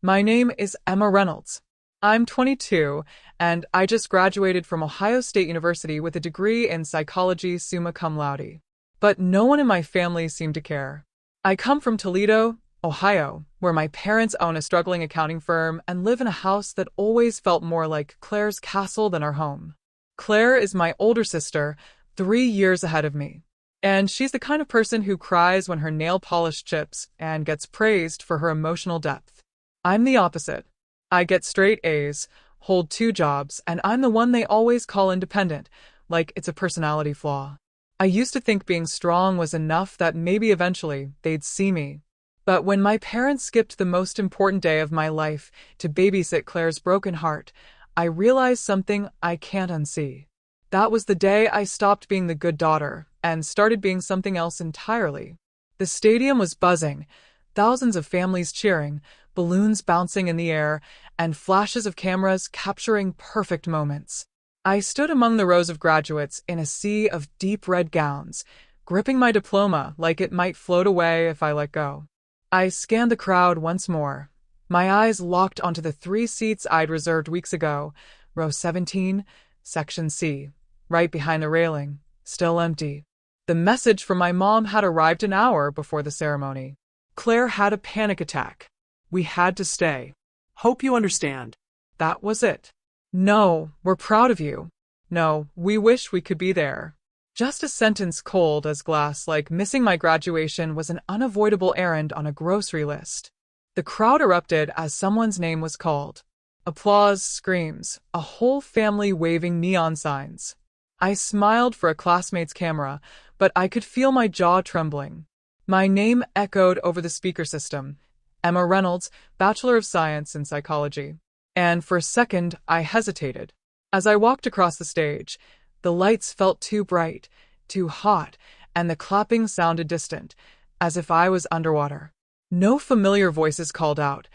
My name is Emma Reynolds. I'm 22, and I just graduated from Ohio State University with a degree in psychology summa cum laude. But no one in my family seemed to care. I come from Toledo, Ohio, where my parents own a struggling accounting firm and live in a house that always felt more like Claire's castle than our home. Claire is my older sister, 3 years ahead of me. And she's the kind of person who cries when her nail polish chips and gets praised for her emotional depth. I'm the opposite. I get straight A's, hold 2 jobs, and I'm the one they always call independent, like it's a personality flaw. I used to think being strong was enough, that maybe eventually they'd see me. But when my parents skipped the most important day of my life to babysit Claire's broken heart, I realized something I can't unsee. That was the day I stopped being the good daughter and started being something else entirely. The stadium was buzzing, thousands of families cheering, balloons bouncing in the air, and flashes of cameras capturing perfect moments. I stood among the rows of graduates in a sea of deep red gowns, gripping my diploma like it might float away if I let go. I scanned the crowd once more, my eyes locked onto the 3 seats I'd reserved weeks ago, row 17, section C, right behind the railing, still empty. The message from my mom had arrived an hour before the ceremony. Claire had a panic attack. We had to stay. Hope you understand. That was it. No, we're proud of you. No, we wish we could be there. Just a sentence cold as glass, like missing my graduation was an unavoidable errand on a grocery list. The crowd erupted as someone's name was called. Applause, screams, a whole family waving neon signs. I smiled for a classmate's camera, but I could feel my jaw trembling. My name echoed over the speaker system. Emma Reynolds, Bachelor of Science in Psychology. And for a second, I hesitated. As I walked across the stage, the lights felt too bright, too hot, and the clapping sounded distant, as if I was underwater. No familiar voices called out,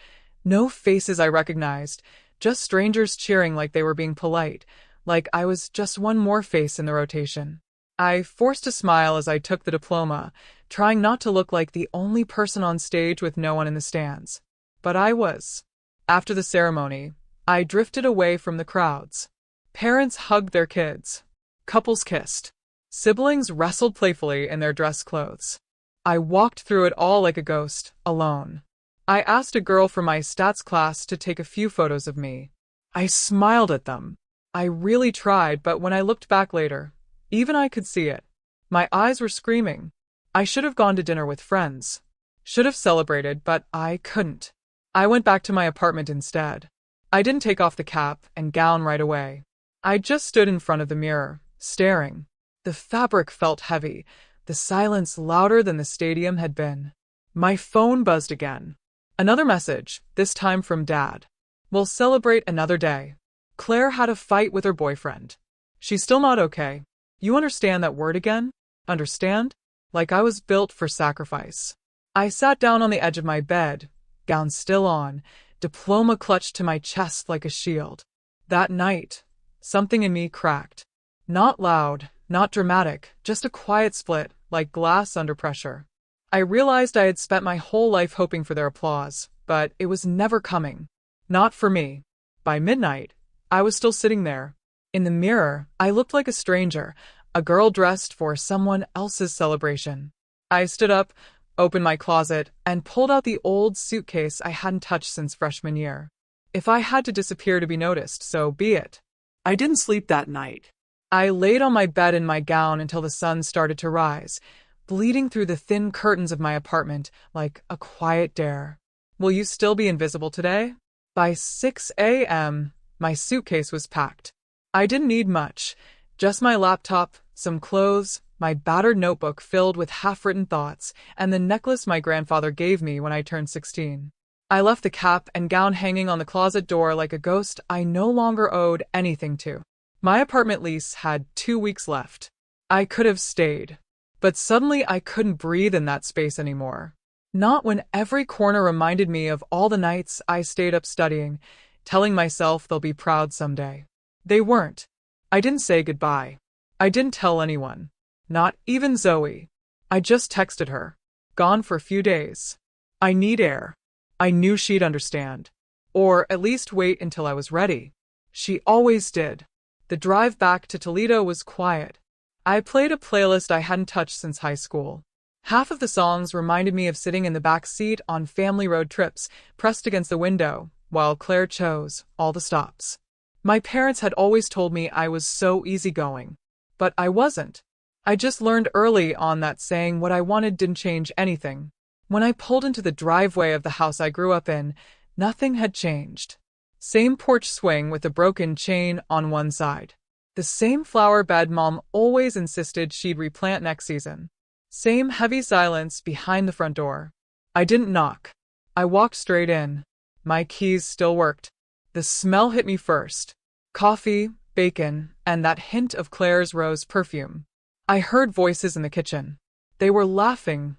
no faces I recognized, just strangers cheering like they were being polite, like I was just one more face in the rotation. I forced a smile as I took the diploma, trying not to look like the only person on stage with no one in the stands. But I was. After the ceremony, I drifted away from the crowds. Parents hugged their kids. Couples kissed. Siblings wrestled playfully in their dress clothes. I walked through it all like a ghost, alone. I asked a girl from my stats class to take a few photos of me. I smiled at them. I really tried, but when I looked back later, even I could see it. My eyes were screaming. I should have gone to dinner with friends. Should have celebrated, but I couldn't. I went back to my apartment instead. I didn't take off the cap and gown right away. I just stood in front of the mirror, staring. The fabric felt heavy, the silence louder than the stadium had been. My phone buzzed again. Another message, this time from Dad. We'll celebrate another day. Claire had a fight with her boyfriend. She's still not okay. You understand that word again? Understand? Like I was built for sacrifice. I sat down on the edge of my bed, gown still on, diploma clutched to my chest like a shield. That night, something in me cracked. Not loud, not dramatic, just a quiet split, like glass under pressure. I realized I had spent my whole life hoping for their applause, but it was never coming. Not for me. By midnight, I was still sitting there. In the mirror, I looked like a stranger, a girl dressed for someone else's celebration. I stood up, opened my closet, and pulled out the old suitcase I hadn't touched since freshman year. If I had to disappear to be noticed, so be it. I didn't sleep that night. I laid on my bed in my gown until the sun started to rise, bleeding through the thin curtains of my apartment like a quiet dare. Will you still be invisible today? By 6 a.m., my suitcase was packed. I didn't need much, just my laptop, some clothes, my battered notebook filled with half-written thoughts, and the necklace my grandfather gave me when I turned 16. I left the cap and gown hanging on the closet door like a ghost I no longer owed anything to. My apartment lease had 2 weeks left. I could have stayed. But suddenly I couldn't breathe in that space anymore. Not when every corner reminded me of all the nights I stayed up studying, telling myself they'll be proud someday. They weren't. I didn't say goodbye. I didn't tell anyone. Not even Zoe. I just texted her. Gone for a few days. I need air. I knew she'd understand. Or at least wait until I was ready. She always did. The drive back to Toledo was quiet. I played a playlist I hadn't touched since high school. Half of the songs reminded me of sitting in the back seat on family road trips, pressed against the window, while Claire chose all the stops. My parents had always told me I was so easygoing. But I wasn't. I just learned early on that saying what I wanted didn't change anything. When I pulled into the driveway of the house I grew up in, nothing had changed. Same porch swing with a broken chain on one side. The same flower bed Mom always insisted she'd replant next season. Same heavy silence behind the front door. I didn't knock. I walked straight in. My keys still worked. The smell hit me first. Coffee, bacon, and that hint of Claire's rose perfume. I heard voices in the kitchen. They were laughing.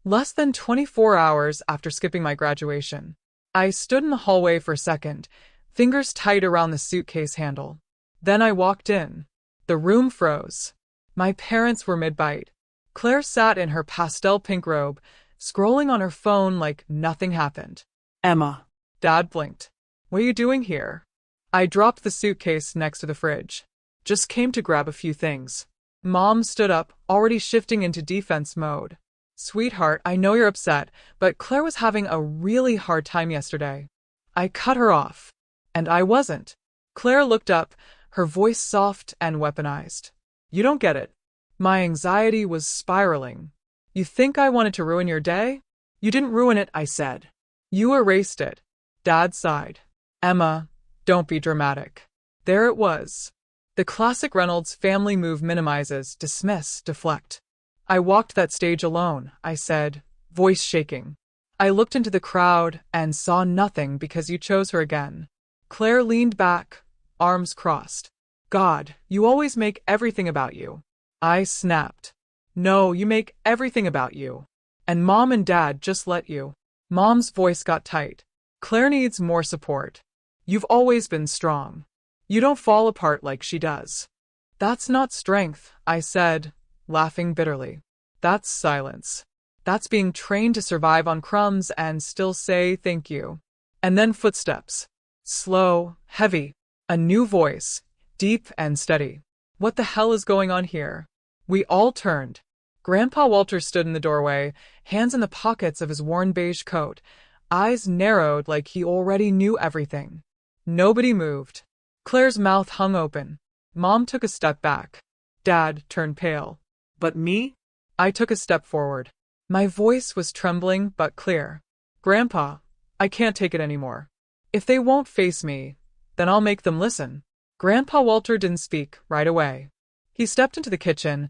Less than 24 hours after skipping my graduation. I stood in the hallway for a second, fingers tight around the suitcase handle. Then I walked in. The room froze. My parents were mid-bite. Claire sat in her pastel pink robe, scrolling on her phone like nothing happened. Emma. Dad blinked. What are you doing here? I dropped the suitcase next to the fridge. Just came to grab a few things. Mom stood up, already shifting into defense mode. Sweetheart, I know you're upset, but Claire was having a really hard time yesterday. I cut her off. And I wasn't. Claire looked up, her voice soft and weaponized. You don't get it. My anxiety was spiraling. You think I wanted to ruin your day? You didn't ruin it, I said. You erased it. Dad sighed. Emma, don't be dramatic. There it was. The classic Reynolds family move: minimizes, dismiss, deflect. I walked that stage alone, I said, voice shaking. I looked into the crowd and saw nothing because you chose her again. Claire leaned back, arms crossed. God, you always make everything about you. I snapped. No, you make everything about you. And Mom and Dad just let you. Mom's voice got tight. Claire needs more support. You've always been strong. You don't fall apart like she does. That's not strength, I said, laughing bitterly. That's silence. That's being trained to survive on crumbs and still say thank you. And then footsteps. Slow, heavy. A new voice, deep and steady. What the hell is going on here? We all turned. Grandpa Walter stood in the doorway, hands in the pockets of his worn beige coat, eyes narrowed like he already knew everything. Nobody moved. Claire's mouth hung open. Mom took a step back. Dad turned pale. But me? I took a step forward. My voice was trembling but clear. Grandpa, I can't take it anymore. If they won't face me, then I'll make them listen. Grandpa Walter didn't speak right away. He stepped into the kitchen,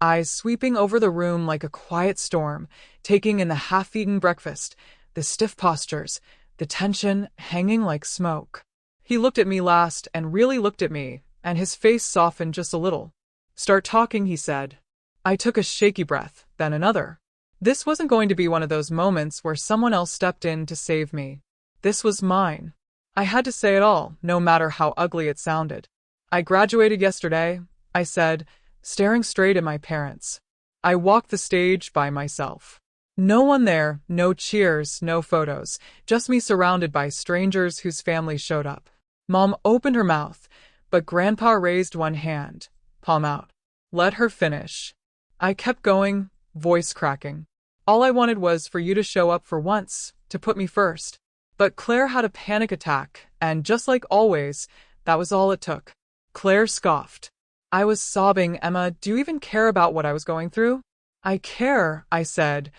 eyes sweeping over the room like a quiet storm, taking in the half-eaten breakfast, the stiff postures, the tension hanging like smoke. He looked at me last and really looked at me, and his face softened just a little. Start talking, he said. I took a shaky breath, then another. This wasn't going to be one of those moments where someone else stepped in to save me. This was mine. I had to say it all, no matter how ugly it sounded. I graduated yesterday, I said, staring straight at my parents. I walked the stage by myself. No one there, no cheers, no photos, just me surrounded by strangers whose families showed up. Mom opened her mouth, but Grandpa raised one hand, palm out. Let her finish. I kept going, voice cracking. All I wanted was for you to show up for once, to put me first. But Claire had a panic attack, and just like always, that was all it took. Claire scoffed. I was sobbing. Emma, do you even care about what I was going through? I care, I said,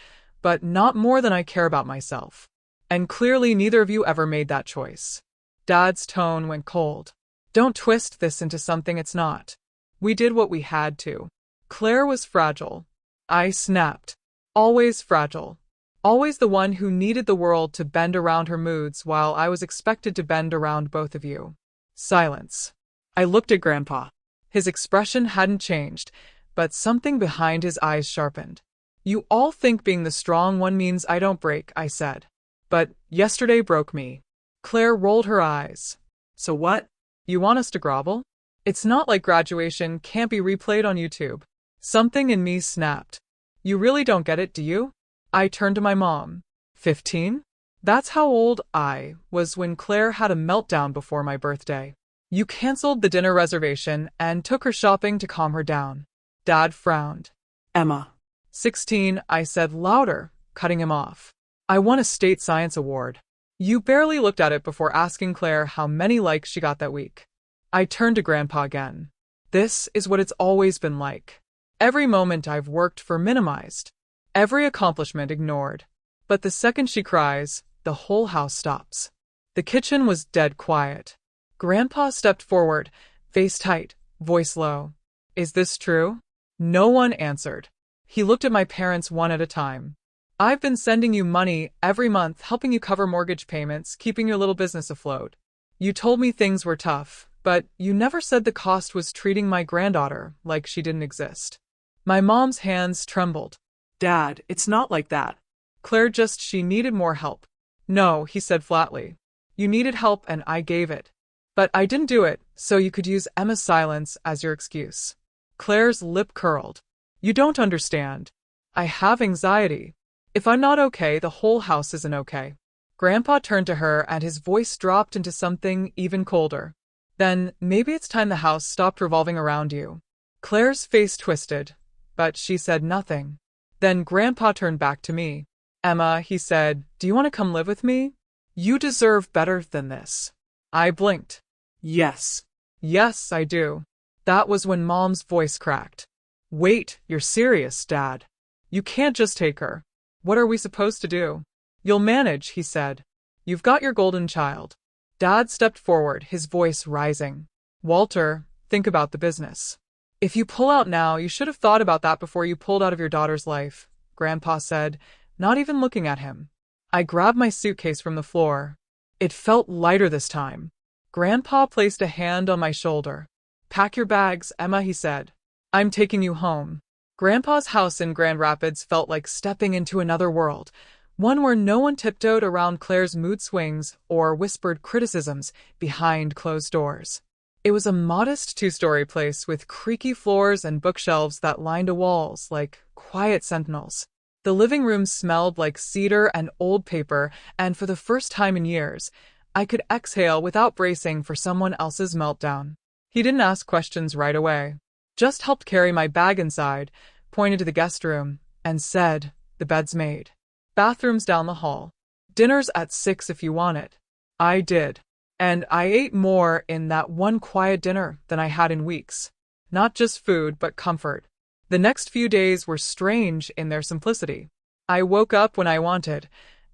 but not more than I care about myself. And clearly neither of you ever made that choice. Dad's tone went cold. Don't twist this into something it's not. We did what we had to. Claire was fragile. I snapped. Always fragile. Always the one who needed the world to bend around her moods while I was expected to bend around both of you. Silence. I looked at Grandpa. His expression hadn't changed, but something behind his eyes sharpened. You all think being the strong one means I don't break, I said. But yesterday broke me. Claire rolled her eyes. So what? You want us to grovel? It's not like graduation can't be replayed on YouTube. Something in me snapped. You really don't get it, do you? I turned to my mom. 15? That's how old I was when Claire had a meltdown before my birthday. You canceled the dinner reservation and took her shopping to calm her down. Dad frowned. Emma. 16, I said louder, cutting him off. I won a state science award. You barely looked at it before asking Claire how many likes she got that week. I turned to Grandpa again. This is what it's always been like. Every moment I've worked for minimized. Every accomplishment ignored. But the second she cries, the whole house stops. The kitchen was dead quiet. Grandpa stepped forward, face tight, voice low. Is this true? No one answered. He looked at my parents one at a time. I've been sending you money every month, helping you cover mortgage payments, keeping your little business afloat. You told me things were tough, but you never said the cost was treating my granddaughter like she didn't exist. My mom's hands trembled. Dad, it's not like that. Claire she needed more help. No, he said flatly. You needed help and I gave it. But I didn't do it, so you could use Emma's silence as your excuse. Claire's lip curled. You don't understand. I have anxiety. If I'm not okay, the whole house isn't okay. Grandpa turned to her and his voice dropped into something even colder. Then maybe it's time the house stopped revolving around you. Claire's face twisted, but she said nothing. Then Grandpa turned back to me. Emma, he said, do you want to come live with me? You deserve better than this. I blinked. Yes. Yes, I do. That was when Mom's voice cracked. Wait, you're serious, Dad. You can't just take her. What are we supposed to do? You'll manage, he said. You've got your golden child. Dad stepped forward, his voice rising. Walter, think about the business. If you pull out now, you should have thought about that before you pulled out of your daughter's life, Grandpa said, not even looking at him. I grabbed my suitcase from the floor. It felt lighter this time. Grandpa placed a hand on my shoulder. Pack your bags, Emma, he said. I'm taking you home. Grandpa's house in Grand Rapids felt like stepping into another world, one where no one tiptoed around Claire's mood swings or whispered criticisms behind closed doors. It was a modest two-story place with creaky floors and bookshelves that lined the walls like quiet sentinels. The living room smelled like cedar and old paper, and for the first time in years, I could exhale without bracing for someone else's meltdown. He didn't ask questions right away. Just helped carry my bag inside, pointed to the guest room, and said, the bed's made. Bathroom's down the hall. Dinner's at 6 if you want it. I did. And I ate more in that one quiet dinner than I had in weeks. Not just food, but comfort. The next few days were strange in their simplicity. I woke up when I wanted,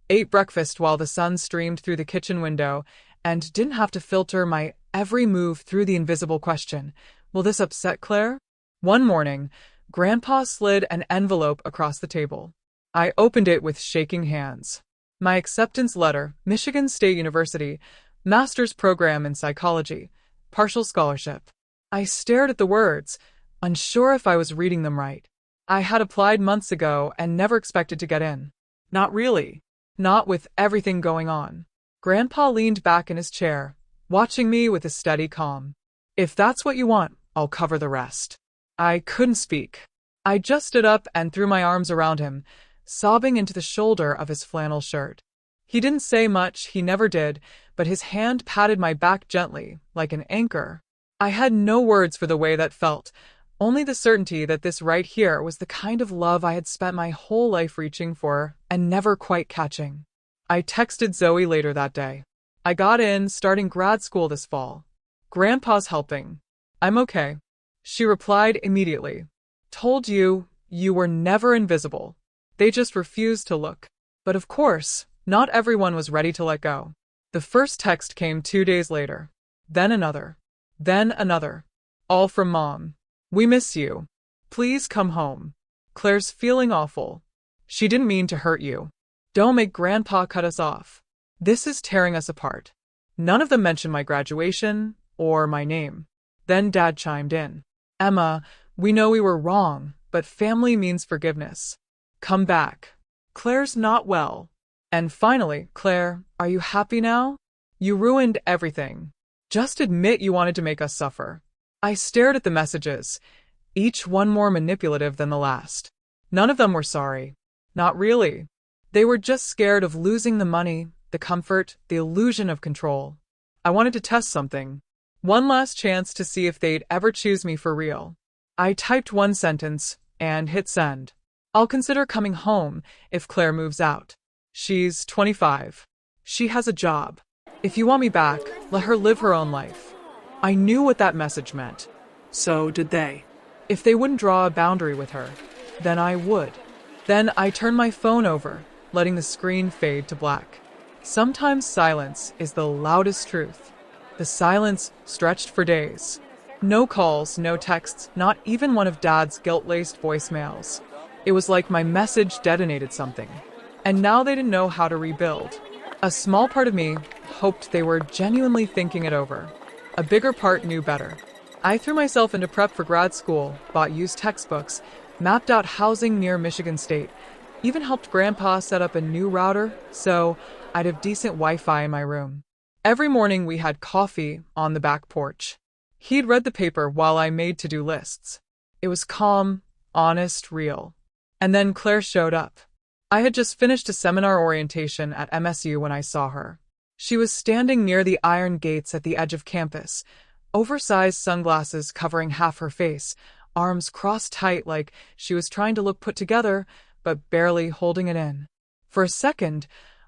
ate breakfast while the sun streamed through the kitchen window, and didn't have to filter my every move through the invisible question, will this upset Claire? One morning, Grandpa slid an envelope across the table. I opened it with shaking hands. My acceptance letter, Michigan State University, master's program in psychology, partial scholarship. I stared at the words, unsure if I was reading them right. I had applied months ago and never expected to get in. Not really. Not with everything going on. Grandpa leaned back in his chair, watching me with a steady calm. If that's what you want, I'll cover the rest. I couldn't speak. I just stood up and threw my arms around him, sobbing into the shoulder of his flannel shirt. He didn't say much, he never did, but his hand patted my back gently, like an anchor. I had no words for the way that felt, only the certainty that this right here was the kind of love I had spent my whole life reaching for and never quite catching. I texted Zoe later that day. I got in, starting grad school this fall. Grandpa's helping. I'm okay. She replied immediately. Told you, you were never invisible. They just refused to look. But of course, not everyone was ready to let go. The first text came 2 days later. Then another. Then another. All from Mom. We miss you. Please come home. Claire's feeling awful. She didn't mean to hurt you. Don't make Grandpa cut us off. This is tearing us apart. None of them mentioned my graduation or my name. Then Dad chimed in. Emma, we know we were wrong, but family means forgiveness. Come back. Claire's not well. And finally, Claire, are you happy now? You ruined everything. Just admit you wanted to make us suffer. I stared at the messages, each one more manipulative than the last. None of them were sorry. Not really. They were just scared of losing the money the comfort, the illusion of control. I wanted to test something. One last chance to see if they'd ever choose me for real. I typed one sentence and hit send. I'll consider coming home if Claire moves out. She's 25. She has a job. If you want me back, let her live her own life. I knew what that message meant. So did they. If they wouldn't draw a boundary with her, then I would. Then I turned my phone over, letting the screen fade to black. Sometimes silence is the loudest truth. The silence stretched for days. No calls, no texts, not even one of Dad's guilt-laced voicemails. It was like my message detonated something. And now they didn't know how to rebuild. A small part of me hoped they were genuinely thinking it over. A bigger part knew better. I threw myself into prep for grad school, bought used textbooks, mapped out housing near Michigan State, even helped Grandpa set up a new router so I'd have decent Wi-Fi in my room. Every morning we had coffee on the back porch. He'd read the paper while I made to-do lists. It was calm, honest, real. And then Claire showed up. I had just finished a seminar orientation at MSU when I saw her. She was standing near the iron gates at the edge of campus, oversized sunglasses covering half her face, arms crossed tight like she was trying to look put together, but barely holding it in. For a second,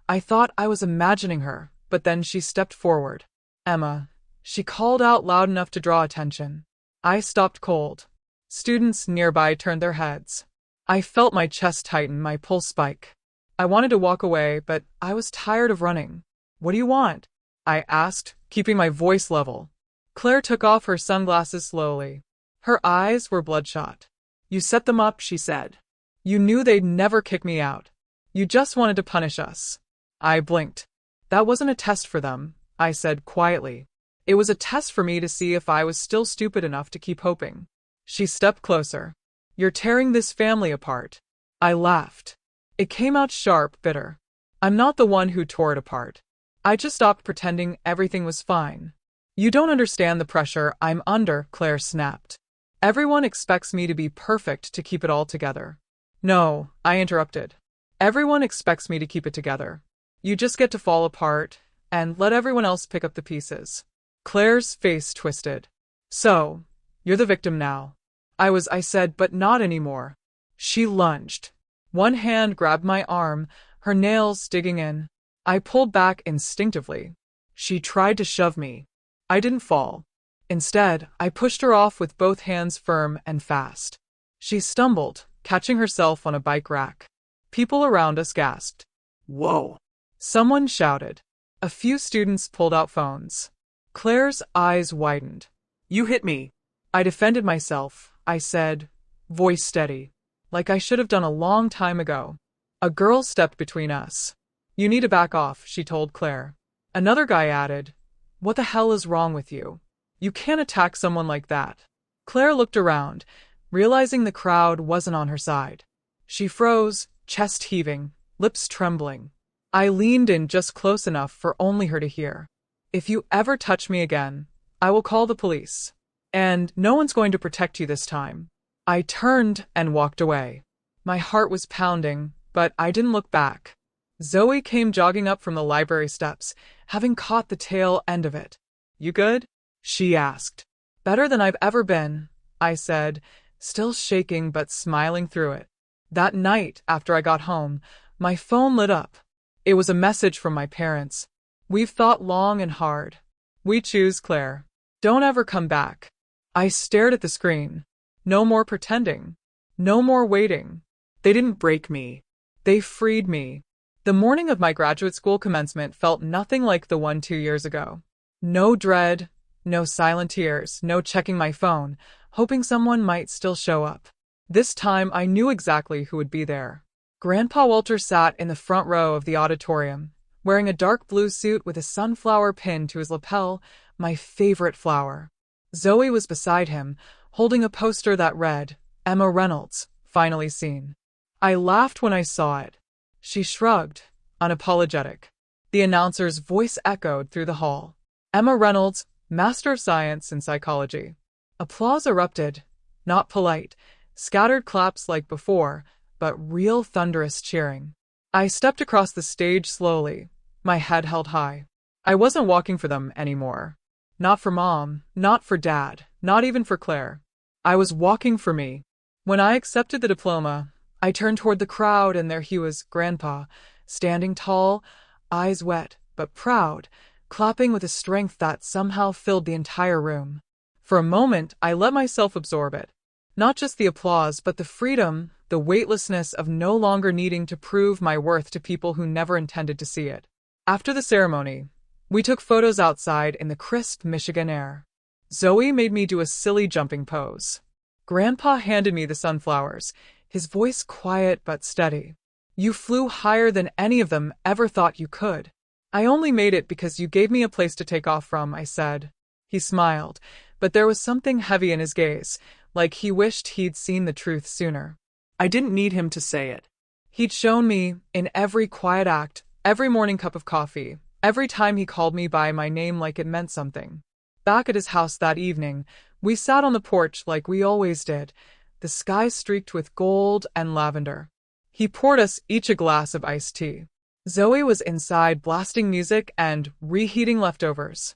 I thought I was imagining her, but then she stepped forward. Emma. She called out loud enough to draw attention. I stopped cold. Students nearby turned their heads. I felt my chest tighten, my pulse spike. I wanted to walk away, but I was tired of running. What do you want? I asked, keeping my voice level. Claire took off her sunglasses slowly. Her eyes were bloodshot. You set them up, she said. You knew they'd never kick me out. You just wanted to punish us. I blinked. That wasn't a test for them, I said quietly. It was a test for me to see if I was still stupid enough to keep hoping. She stepped closer. You're tearing this family apart. I laughed. It came out sharp, bitter. I'm not the one who tore it apart. I just stopped pretending everything was fine. You don't understand the pressure I'm under, Claire snapped. Everyone expects me to be perfect to keep it all together. No, I interrupted. Everyone expects me to keep it together. You just get to fall apart and let everyone else pick up the pieces. Claire's face twisted. So, you're the victim now. I said, but not anymore. She lunged. One hand grabbed my arm, her nails digging in. I pulled back instinctively. She tried to shove me. I didn't fall. Instead, I pushed her off with both hands firm and fast. She stumbled, catching herself on a bike rack. People around us gasped. Whoa. Someone shouted. A few students pulled out phones. Claire's eyes widened. You hit me. I defended myself, I said, voice steady, like I should have done a long time ago. A girl stepped between us. You need to back off, she told Claire. Another guy added, What the hell is wrong with you? You can't attack someone like that. Claire looked around, realizing the crowd wasn't on her side. She froze, chest heaving, lips trembling. I leaned in just close enough for only her to hear. If you ever touch me again, I will call the police. And no one's going to protect you this time. I turned and walked away. My heart was pounding, but I didn't look back. Zoe came jogging up from the library steps, having caught the tail end of it. You good? She asked. Better than I've ever been, I said, still shaking but smiling through it. That night, after I got home, my phone lit up. It was a message from my parents. We've thought long and hard. We choose Claire. Don't ever come back. I stared at the screen. No more pretending. No more waiting. They didn't break me. They freed me. The morning of my graduate school commencement felt nothing like the one 2 years ago. No dread, no silent tears, no checking my phone, hoping someone might still show up. This time I knew exactly who would be there. Grandpa Walter sat in the front row of the auditorium, wearing a dark blue suit with a sunflower pinned to his lapel, my favorite flower. Zoe was beside him, holding a poster that read, Emma Reynolds, finally seen. I laughed when I saw it. She shrugged, unapologetic. The announcer's voice echoed through the hall. Emma Reynolds, Master of Science in Psychology. Applause erupted, not polite, scattered claps like before, but real thunderous cheering. I stepped across the stage slowly, my head held high. I wasn't walking for them anymore. Not for Mom, not for Dad, not even for Claire. I was walking for me. When I accepted the diploma, I turned toward the crowd and there he was, Grandpa, standing tall, eyes wet, but proud, clapping with a strength that somehow filled the entire room. For a moment, I let myself absorb it. Not just the applause, but the freedom, the weightlessness of no longer needing to prove my worth to people who never intended to see it. After the ceremony, we took photos outside in the crisp Michigan air. Zoe made me do a silly jumping pose. Grandpa handed me the sunflowers, his voice quiet but steady. You flew higher than any of them ever thought you could. I only made it because you gave me a place to take off from, I said. He smiled, but there was something heavy in his gaze, like he wished he'd seen the truth sooner. I didn't need him to say it. He'd shown me, in every quiet act, every morning cup of coffee, every time he called me by my name like it meant something. Back at his house that evening, we sat on the porch like we always did, the sky streaked with gold and lavender. He poured us each a glass of iced tea. Zoe was inside blasting music and reheating leftovers.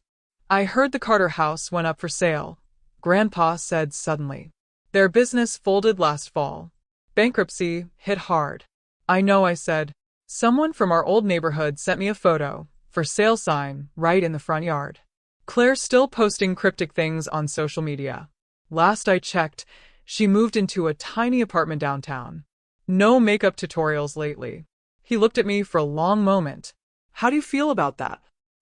I heard the Carter house went up for sale, Grandpa said suddenly. Their business folded last fall. Bankruptcy hit hard. I know, I said. Someone from our old neighborhood sent me a photo, for sale sign, right in the front yard. Claire's still posting cryptic things on social media. Last I checked, she moved into a tiny apartment downtown. No makeup tutorials lately. He looked at me for a long moment. How do you feel about that?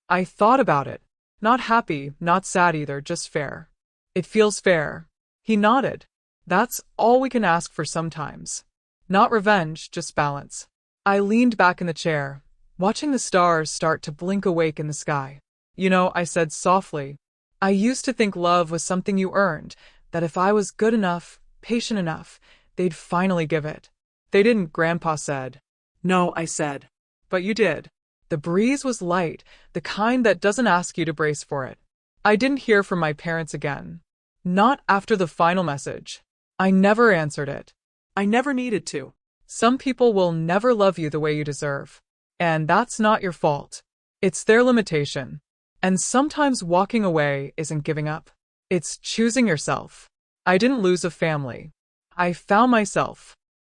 I thought about it. Not happy, not sad either, just fair. It feels fair. He nodded. That's all we can ask for sometimes. Not revenge, just balance. I leaned back in the chair, watching the stars start to blink awake in the sky. You know, I said softly, I used to think love was something you earned, that if I was good enough, patient enough, they'd finally give it. They didn't, Grandpa said. No, I said. But you did. The breeze was light, the kind that doesn't ask you to brace for it. I didn't hear from my parents again. Not after the final message. I never answered it. I never needed to. Some people will never love you the way you deserve. And that's not your fault. It's their limitation. And sometimes walking away isn't giving up. It's choosing yourself. I didn't lose a family. I found myself.